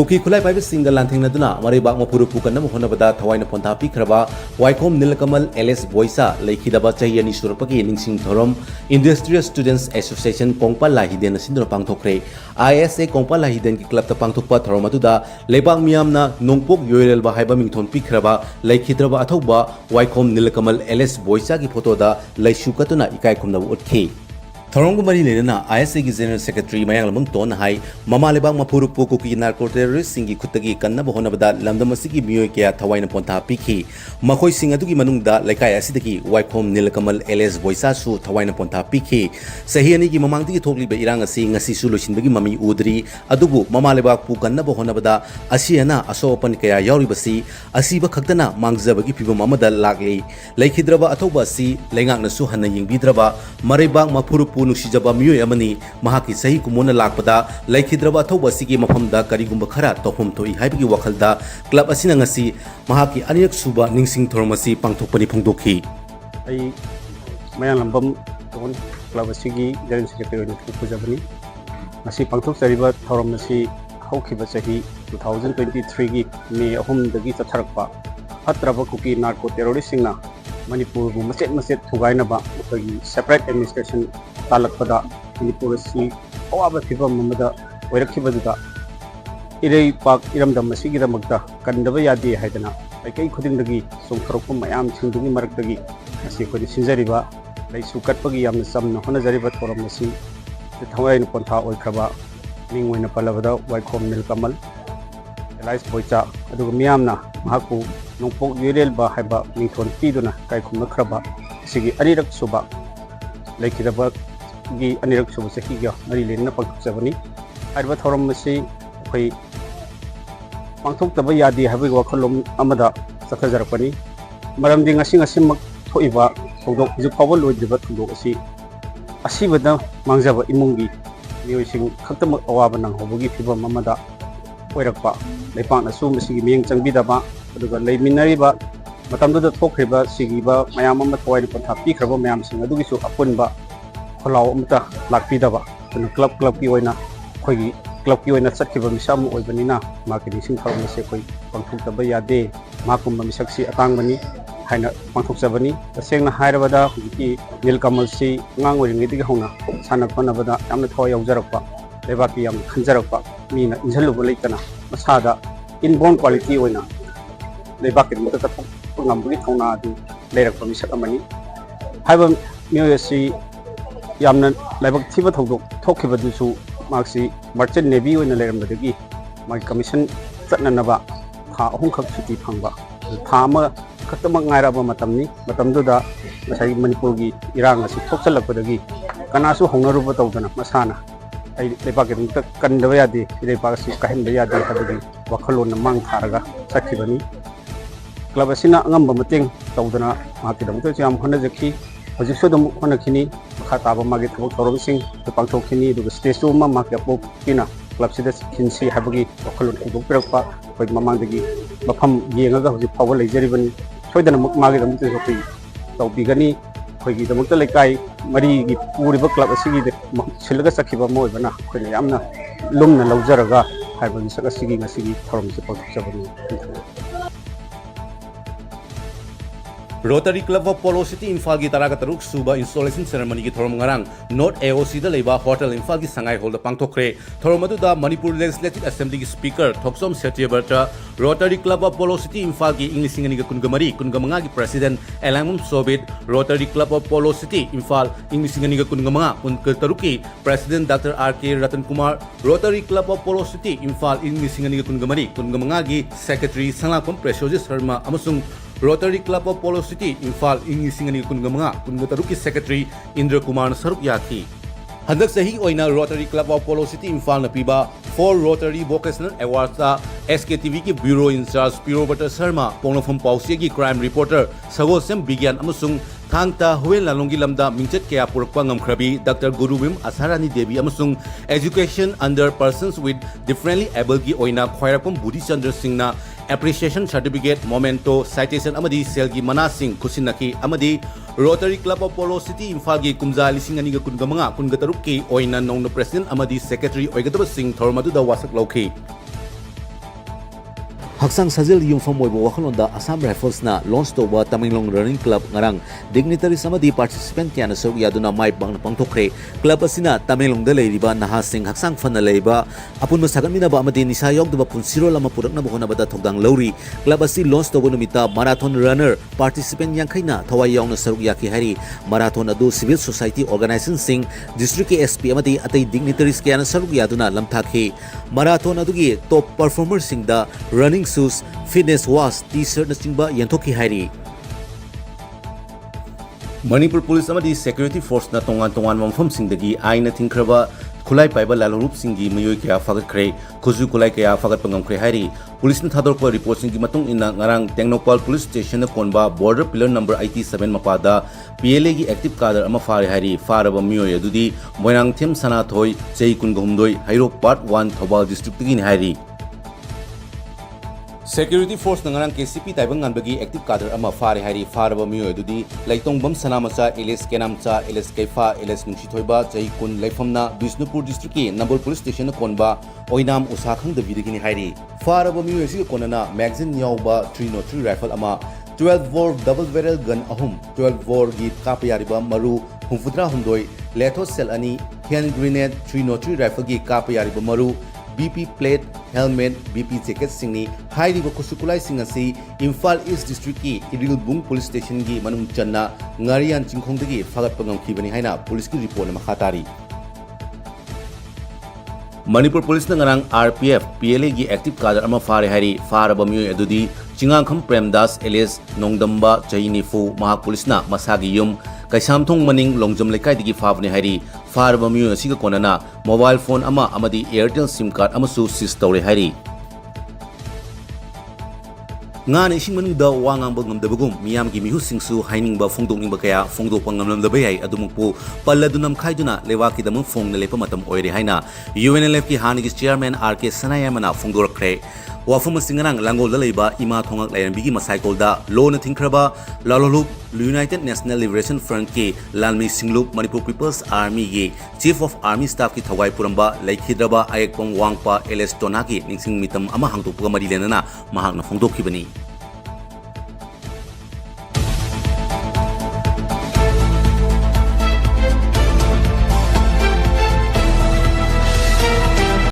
Kuki Kulai Pipe single Lantinaduna, Maribak Mapuru Pukanam Honabada, Tawaina Ponta Pikraba, Waikom Nilakamal, LS Boisa, Lakidaba Chayani Surapaki, Ningsing Thorom, Industrial Students Association, Kongpa Lahiden, Sindro Pangtokre, ISA Kongpa Lahiden Club the Pangtokpa Thoromatuda, Lebang Miamna, Nongpok Yoel Bahaiba Mington Pikraba, Lakidraba Atoba, Waikom Nilakamal, LS Boisa Gipotoda, Laishukatuna Ikaikumna Woodke. Thorongumari Lena, ISA General Secretary Mayang Ton Hai, Mama Lebang Mapuru Pukuki narco terrorist Singi Kutagi Kanabahonabada, Lamdamasiki Muyokia, Tawaina Ponta Piki, Makoi Singatuki Manunda, Lakai Asidaki, Waikom Nilakamal, LS Boisasu, Tawaina Ponta Piki, Sahianiki Mamanti totally by Iranga seeing a Sisulusin Bagi Mami Udri, Adubu, Mama Lebak Pukanabahonabada, Asiana, Aso Pankaya Yoribasi, Asiba Kaktana, Mangzabagi Pibu Mamada Lagli, Lakidraba Atoba Si, Lengang Nasuhana Ying Bidraba, Maribang Mapuru Nushijaba Mio Yamani, Mahaki Sahi Kumuna Lakpada, Lakidraba Toba Siki Mapamda, Karigumba Kara, Tohum to Ihabi Wakalda, Club Asinangasi, Mahaki Aniak Suba, Ningsing Tormasi, Pangtopani Pungdoki. I Mayanambam, Club Asigi, General Secretary of Pujabani, Masi Pangtok Sariba, Tormasi, Hokiba Sahi, 2023, May Home the Gita Tarakpa, Hatraba Kuki narco terrorist na Manipur, Maset Tugainaba, separate administration. Talakpada, Manipur, Oaba Pipa Mamada, Werakibaduda, Ire Park Iram the Masigi Magda, Kandavaya de Haidana, like a Kudindagi, so Krokum Mayam Chinduni Markagi, as you could Sinzariba, like Sukatpagi Yam, some Honazariba for Masi, the Tawain Ponta or Kraba, Mingwin Palavada, Waikom Nilkamal, Elias Boita, Adumiamna, Mahaku, Nopok Yurel Bahaba, Mington Piduna, Kaikum Kraba, Sigi Arirak Suba, like the Gi Anirak Subasahiga, Marilyn Napakabani. I was Horomasi, Pay Pangtok the Bayadi, having Wakalum Amada, Sakazarapani, Madam Dingasing a Simak Toiva, Khudak Khudak-Ki with the Batuasi, Asivada, Mangzava Imungi, using Katam Awaban, Hobugi Fiba Mamada, Werapa, they found a sum Sigiming Sangbidaba, the Lay Minariba, Matamdo the Tokriba, Sigiba, Mayama Toy, Patapi, Krabo Mayam Sing, Adugisu Apunba. Kalau umta lakpi daba, club kiwena, koi club kiwena sakhiba misam oibanina, marketing sing thau mase koi pangthuk taba yade, makum misaksi atang bani, haina pangthuk sabani, tasengna hairabada ki nilkamal si ngang oring idi hona, sanak panabada yamna thau yaujarakpa, lebaki yam khanjarakpa, mina injalu bolaitana, masada inborn quality oina, lebaki muta tapong ngambuli thona adu lerakpa misak amani, haiba miyasi Yamna Labak Tiba Tokibadusu, Maxi, Merchant Navy in the Leramadi, my commission Satnanaba, Ha Honkak City Pamba, the Tama, Katamangaraba Matamni, Matamduda, Masai Manipuri, Iran as Toxalapodagi, Kanasu Honoruba Togana, Masana, I Lebakan Kandavayadi, Lepasi Kahendayadi, Habadi, Wakalon Mang Taraga, Sakibani, Clavasina Ngamba Mating, Togana, Makidam Honazaki. Hojusodam Honakini, Hataba Magit Horosing, the Pantokini, the Stesuma, Makapo, Pina, Clubsidas, Kinsi, Habagi, Okalun, Buperpa, with Mamandagi, Bapam, Yangaga, the power laser even, Soydan Magam Topi, Topigani, Hogi, the Mutalakai, Marie, Uriba Club, Sigi, the Silagasakiba Moivana, Koyamna, Lumna Lauzaraga, Havan Sagasigi, a city from the Port. Rotary Club of Polo City Imphal Taruk Suba installation ceremony ki thorom ngarang North AOC da leba Hotel Imphal ki sangai hol da pangthokre thoromadu da Manipur Legislative Assembly ki Speaker Thoksom Setyeberta Rotary Club of Polo City Imphal ki English ngani ka kungamanga ki President Elamum Sobit Rotary Club of Polo City Imphal English ngani ka kungamanga taruki President Dr. RK Ratan Kumar Rotary Club of Polo City Imphal English ngani ka kungamanga ki Secretary Sanglapam Precious Sharma amasung Rotary Club of Polo City, Imphal, Inglisingani Kungamanga, Secretary Indra Kumar Saruk Yaki. Handak Sahi Oina Rotary Club of Polo City, Imphal Napiba, 4 Rotary Vocational Awards, SKTV ki Bureau in Charge, Piro Bata Sharma, Ponofum Pausi Crime Reporter, Sagosem Bigan Amusung, Thangta Huel Lalongi Lamda, Minchet Kea Purpangam Krabi, Dr. Gurubim Asarani Devi Amusung, Education under Persons with Differently Able Ki Oina, Khoirapum Budi Chandra Singna, Appreciation Certificate, Momento, Citation Amadi, Selgi Manasing, Kusinaki, Amadi, Rotary Club of Polo City, Imphal ki Kumza Lisinganiga Kungamanga, Kungataruki, Oina Nong the President Amadi Secretary Oigataba Singh, Thormadu da Wasak Loki. Haksang Sajil Yumfam Moibo Wakalonda Assam Rifles na launch toba Tamenglong Running Club ngarang dignitaries amadi participant kaya na saruk yaduna may bang napangtokre club asina Tamenglong da leiriba nahasing haksang fan na leiba apun masagan minaba amadi nisayog duba punsiro lama purak na buhona bada thogdang lowri club asi launch toba numita marathon runner participant yangkai na thawai yaw na saruk yaki hari marathon adu civil society organization sing district SP amadi atay dignitaries kaya na saruk yaduna lamthakhi marathon adugi top performers sing da running shoes, fitness watch, t-shirt na chingba yantoki hairi. Manipur Police amadi security force na tongan-tongan mamfam singdagi ay na tingkraba kulay paiba lalarup singgi mayoy kaya fagat kre kuzu kulay kaya fagat pangam kre hairi. Police na thador ko report singgi matong ina ngarang Tengnopal Police Station na konba border pillar number 87 mapada PLA gi active cadre ama fare hairi faraba mayoy adudi moirang them sana thoi chei kun gumdoi hairo part 1 Thobal district gi hairi. Security force nangarang KCP taibang nganbagi active cadre ama fare hari faraba miyo adudi laitong bam sanamacha LS kenamcha LS kaifa LS nungsi thoiba chai kun laifamna Bisnupur district ki Nambol police station na konba oinam usakhang da vidagini hairi faraba miyo si konana magazine nyauba 303 rifle ama 12 bore double barrel gun ahum 12 bore gi kapayariba maru humfudra humdoi letho cell ani hand grenade 303 rifle gi kapayariba maru BP plate, helmet, BP jacket singni hairi ba kusukulai singasi Imphal East District ki Irilbung Police Station gi manung channa ngarian chingkhongdagi fagat pangam khibani haina police ki report na makhatari. Manipur Police na ngarang RPF PLA gi active cadre ama fare hairi faraba miyo adudi Chingankham Premdas alias Nongdamba Chainifu Mahak Police na masagi yum Kaisamthong maning longjam lekai digi fabne hairi farba miyo asiga konana mobile phone ama amadi Airtel SIM card amasu seize tawre hairi ngana ising manungda wangang bagam dabagum miyam gi mihu singsu haining ba phongdong ba kaya phongdok pangam lam dabai ai adumpu palladunam khaiduna lewaki damang phong na lepa matam oire haina UNLF ki hanigi chairman RK Sanayamana phongdor kre wafum singanang langol dalaiba ima thongak layanbi gi masaikol da lo na thingkraba lalolup United National Liberation Front ki Lalmi Singlup Manipur People's Army gi Chief of Army Staff ki thawai puramba laikhidraba ayekpong wangpa LS Tonaki ningsing mitam ama hangtokpa mari lenana mahakna phongdokhibani